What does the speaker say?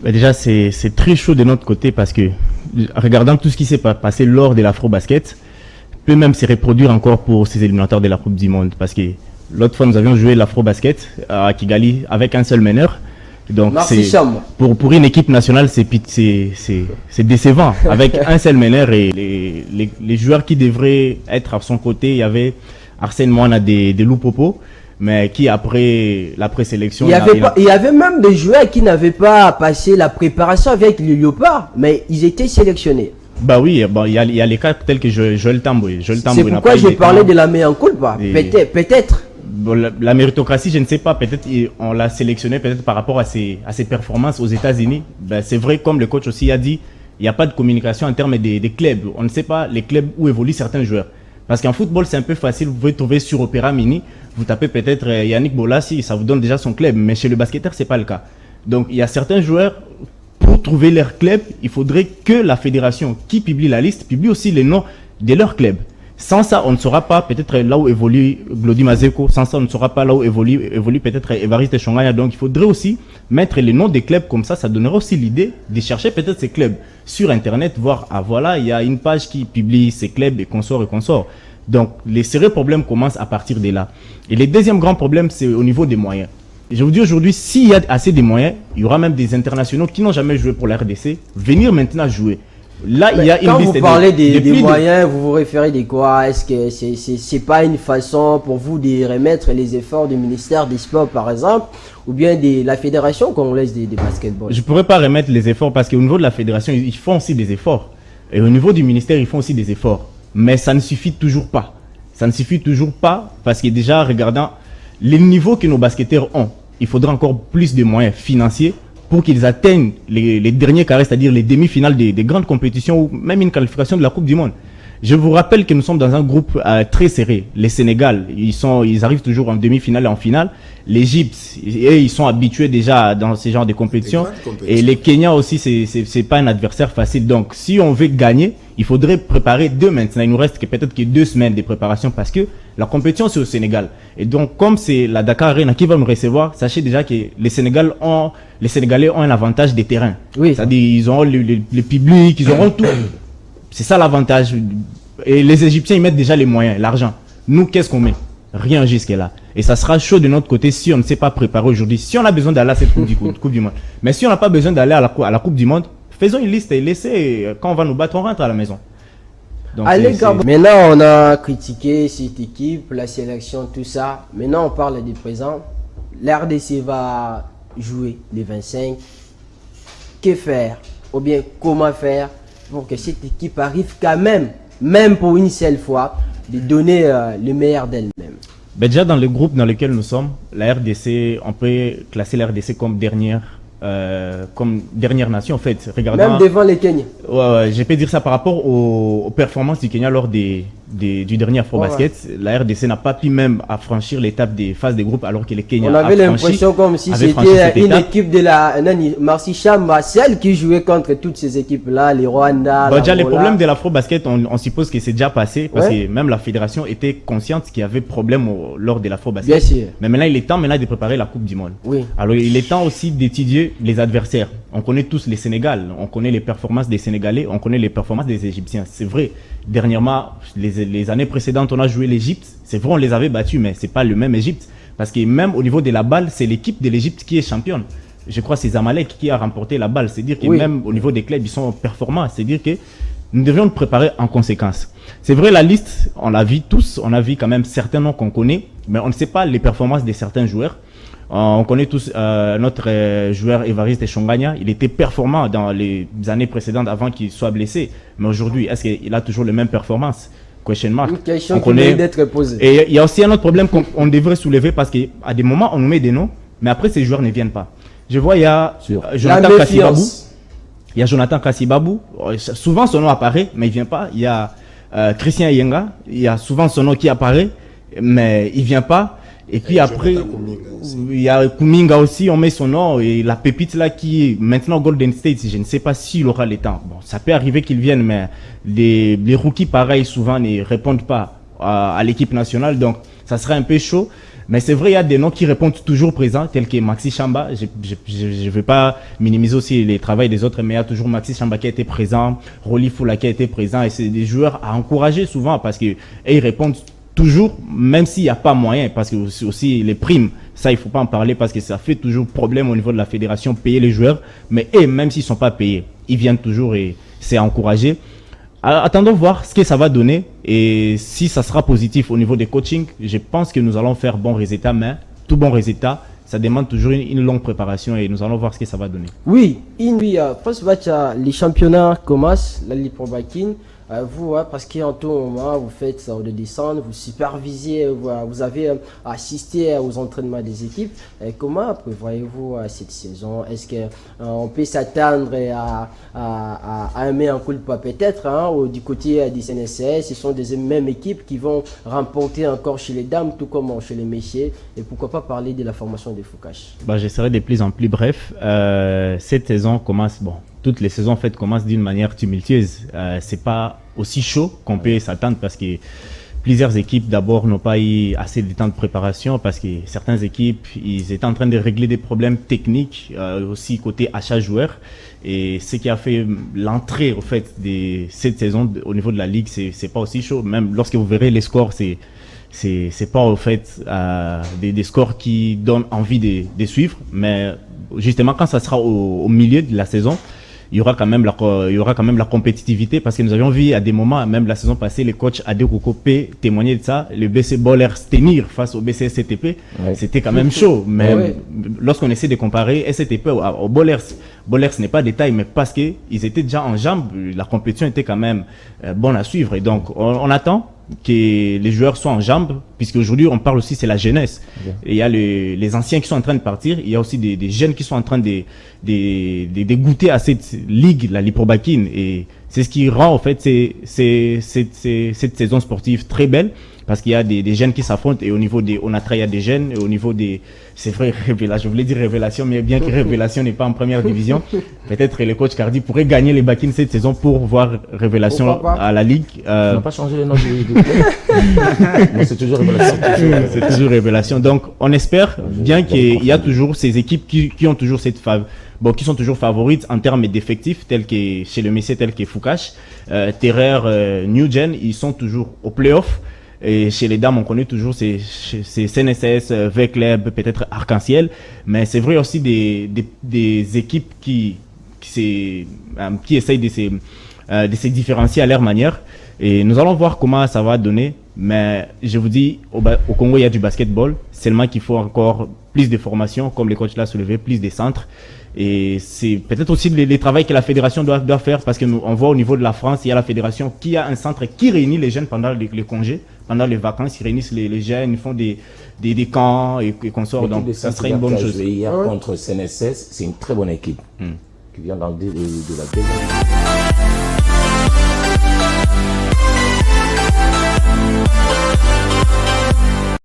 Bah déjà, c'est très chaud de notre côté parce que, regardant tout ce qui s'est passé lors de l'Afro-Basket, peut même se reproduire encore pour ces éliminatoires de la Coupe du Monde. Parce que l'autre fois, nous avions joué l'Afro-Basket à Kigali avec un seul meneur. Donc, pour une équipe nationale, c'est décevant. Avec un seul meneur et les joueurs qui devraient être à son côté, il y avait Arsène Moana de Lupopo, mais qui après la présélection... Il y avait même des joueurs qui n'avaient pas passé la préparation avec le Léopard, mais ils étaient sélectionnés. Bah oui, bon, il y a les cas tels que Joël Tamboué. C'est pourquoi je parlais de la meilleure culpa. Peut-être. Bon, la méritocratie, je ne sais pas, peut-être on l'a sélectionné peut-être par rapport à ses performances aux États-Unis. Ben, c'est vrai, comme le coach aussi a dit, il n'y a pas de communication en termes des clubs. On ne sait pas les clubs où évoluent certains joueurs. Parce qu'en football, c'est un peu facile. Vous pouvez trouver sur Opéra Mini, vous tapez peut-être Yannick Bolassi, ça vous donne déjà son club. Mais chez le basketteur, ce n'est pas le cas. Donc, il y a certains joueurs, pour trouver leur club, il faudrait que la fédération qui publie la liste publie aussi les noms de leur club. Sans ça, on ne saura pas peut-être là où évolue Glody Mazeko. Sans ça, on ne saura pas là où évolue peut-être Évariste Chonganya. Donc, il faudrait aussi mettre les noms des clubs comme ça. Ça donnerait aussi l'idée de chercher peut-être ces clubs sur Internet, voir, ah voilà, il y a une page qui publie ces clubs et consorts et consorts. Donc, les sérieux problèmes commencent à partir de là. Et le deuxième grand problème, c'est au niveau des moyens. Je vous dis aujourd'hui, s'il y a assez de moyens, il y aura même des internationaux qui n'ont jamais joué pour la RDC, venir maintenant jouer. Là, il y a une liste. Quand vous parlez des moyens, vous vous référez de quoi? Est-ce que c'est pas une façon pour vous de remettre les efforts du ministère des Sports, par exemple, ou bien de la fédération congolaise de basketball? Je ne pourrais pas remettre les efforts parce qu'au niveau de la fédération, ils font aussi des efforts. Et au niveau du ministère, ils font aussi des efforts. Mais ça ne suffit toujours pas. Ça ne suffit toujours pas parce que déjà, regardant les niveaux que nos basketteurs ont, il faudra encore plus de moyens financiers pour qu'ils atteignent les derniers carrés, c'est-à-dire les demi-finales des grandes compétitions ou même une qualification de la Coupe du Monde. Je vous rappelle que nous sommes dans un groupe très serré. Les Sénégal, ils arrivent toujours en demi-finale et en finale. L'Égypte, ils sont habitués déjà dans ce genre de compétitions. Et les Kenyans aussi, c'est pas un adversaire facile. Donc, si on veut gagner, il faudrait préparer dès maintenant. Il nous reste peut-être que 2 semaines de préparation parce que la compétition, c'est au Sénégal. Et donc, comme c'est la Dakar Arena qui va nous recevoir, sachez déjà que les Sénégalais ont un avantage des terrains. Oui. C'est-à-dire, ils auront le public, ils auront tout. C'est ça l'avantage. Et les Égyptiens, ils mettent déjà les moyens, l'argent. Nous, qu'est-ce qu'on met? Rien jusque-là. Et ça sera chaud de notre côté si on ne s'est pas préparé aujourd'hui. Si on a besoin d'aller à cette coupe du Monde. Mais si on n'a pas besoin d'aller à la Coupe du Monde, faisons une liste et laissez, quand on va nous battre, on rentre à la maison. Donc, maintenant, on a critiqué cette équipe, la sélection, tout ça. Maintenant, on parle du présent. La RDC va jouer les 25. Que faire? Ou bien, comment faire pour que cette équipe arrive quand même pour une seule fois, de donner le meilleur d'elle-même? Ben déjà, dans le groupe dans lequel nous sommes, la RDC, on peut classer la RDC comme dernière nation en fait. Même devant les Kenyans. Ouais, je peux dire ça par rapport aux performances du Kenya lors du dernier Afro-Basket. Ouais. La RDC n'a pas pu même affranchir l'étape des phases de groupe alors que les Kenyans. On avait l'impression comme si c'était une équipe de la Marcy Chamba, celle qui jouait contre toutes ces équipes-là, les Rwanda. Déjà, les problèmes de l'Afro-Basket, on suppose que c'est déjà passé parce que même la fédération était consciente qu'il y avait problème lors de l'Afro-Basket. Bien sûr. Mais maintenant, il est temps de préparer la Coupe du Monde. Oui. Alors, il est temps aussi d'étudier les adversaires. On connaît tous les Sénégal, on connaît les performances des Sénégalais, on connaît les performances des Égyptiens. C'est vrai, dernièrement, les années précédentes, on a joué l'Égypte. C'est vrai, on les avait battus, mais c'est pas le même Égypte. Parce que même au niveau de la balle, c'est l'équipe de l'Égypte qui est championne. Je crois que c'est Zamalek qui a remporté la balle. C'est-à-dire que même au niveau des clubs, ils sont performants. C'est-à-dire que nous devions nous préparer en conséquence. C'est vrai, la liste, on l'a vu tous, on a vu quand même certains noms qu'on connaît, mais on ne sait pas les performances de certains joueurs. On connaît tous notre joueur Évariste Chonganya. Il était performant dans les années précédentes avant qu'il soit blessé. Mais aujourd'hui, est-ce qu'il a toujours les mêmes performances? Question mark. Une question qui mérite d'être posée. Et il y a aussi un autre problème qu'on devrait soulever parce qu'à des moments, on nous met des noms, mais après, ces joueurs ne viennent pas. Je vois, il y a Jonathan Kassibabou. Il y a Jonathan Kassibabou. Souvent, son nom apparaît, mais il ne vient pas. Il y a Christian Yenga. Il y a souvent son nom qui apparaît, mais il ne vient pas. Et puis après, il y a Kuminga aussi, on met son nom, et la pépite là qui est maintenant Golden State, je ne sais pas s'il aura le temps. Bon, ça peut arriver qu'il vienne, mais les rookies, pareil, souvent ne répondent pas à l'équipe nationale, donc ça serait un peu chaud. Mais c'est vrai, il y a des noms qui répondent toujours présents, tels que Maxi Chamba. Je ne vais pas minimiser aussi les travaux des autres, mais il y a toujours Maxi Chamba qui a été présent, Rolly Foula qui a été présent, et c'est des joueurs à encourager souvent parce qu'ils répondent toujours, même s'il n'y a pas moyen, parce que aussi les primes, ça il ne faut pas en parler parce que ça fait toujours problème au niveau de la fédération, payer les joueurs, mais même s'ils ne sont pas payés, ils viennent toujours et c'est à encourager. Attendons voir ce que ça va donner et si ça sera positif au niveau des coachings. Je pense que nous allons faire bon résultat, mais tout bon résultat, ça demande toujours une longue préparation et nous allons voir ce que ça va donner. Oui, les championnats commencent, la Ligue Pro Bakin. Vous, parce qu'en tout moment, vous faites ça de descendre, vous supervisez, vous avez assisté aux entraînements des équipes. Comment prévoyez-vous cette saison? Est-ce qu'on peut s'attendre à un meilleur coup de pas peut-être du côté des CNSS? Ce sont des mêmes équipes qui vont remporter encore chez les dames, tout comme chez les messieurs. Et pourquoi pas parler de la formation des Foucache? J'essaierai de plus en plus bref. Cette saison commence, toutes les saisons en fait commencent d'une manière tumultueuse. C'est pas aussi chaud qu'on peut s'attendre parce que plusieurs équipes d'abord n'ont pas eu assez de temps de préparation parce que certaines équipes ils étaient en train de régler des problèmes techniques aussi côté achat joueurs et ce qui a fait l'entrée au fait de cette saison au niveau de la ligue c'est pas aussi chaud. Même lorsque vous verrez les scores c'est pas au fait des scores qui donnent envie de suivre, mais justement quand ça sera au milieu de la saison, il y aura quand même la compétitivité parce que nous avions vu à des moments, même la saison passée, les coachs Ade Kokopé témoignaient de ça. Le BC Bollers tenir face au BC SCTP, c'était quand même chaud. Mais lorsqu'on essaie de comparer SCTP au Bollers n'est pas détail, mais parce qu'ils étaient déjà en jambes, la compétition était quand même bonne à suivre. Et donc, on attend que les joueurs soient en jambes, puisque aujourd'hui on parle aussi c'est la jeunesse. Et il y a les anciens qui sont en train de partir, il y a aussi des jeunes qui sont en train de goûter à cette ligue, la Ligue Pro Bakin, et c'est ce qui rend en fait cette saison sportive très belle, parce qu'il y a des jeunes qui s'affrontent et au niveau des Onatra il y a des jeunes et au niveau des, c'est vrai, révélation, je voulais dire révélation, mais bien que révélation n'est pas en première division, peut-être le coach Cardi pourrait gagner les Bakin cette saison pour voir révélation à la ligue. On n'a pas changé le nom du club. Mais c'est toujours révélation. C'est toujours révélation. Donc on espère bien qu'il y a toujours ces équipes qui ont toujours cette qui sont toujours favorites en termes d'effectifs, tels que chez le Messier, tels que Foucache, Terreur, New Gen, ils sont toujours au play-off. Et chez les dames, on connaît toujours ces CNSS, V-Club, peut-être Arc-en-Ciel. Mais c'est vrai aussi des équipes qui essayent de se différencier à leur manière. Et nous allons voir comment ça va donner. Mais je vous dis, au Congo, il y a du basketball. Seulement qu'il faut encore plus de formation, comme les coachs l'ont soulevé, plus de centres. Et c'est peut-être aussi les travaux que la fédération doit faire, parce qu'on voit au niveau de la France, il y a la fédération qui a un centre qui réunit les jeunes pendant les congés, pendant les vacances, ils réunissent les jeunes, ils font des camps et consorts. Donc ça serait une bonne chose. Hier contre CNSS, c'est une très bonne équipe qui vient de la deuxième.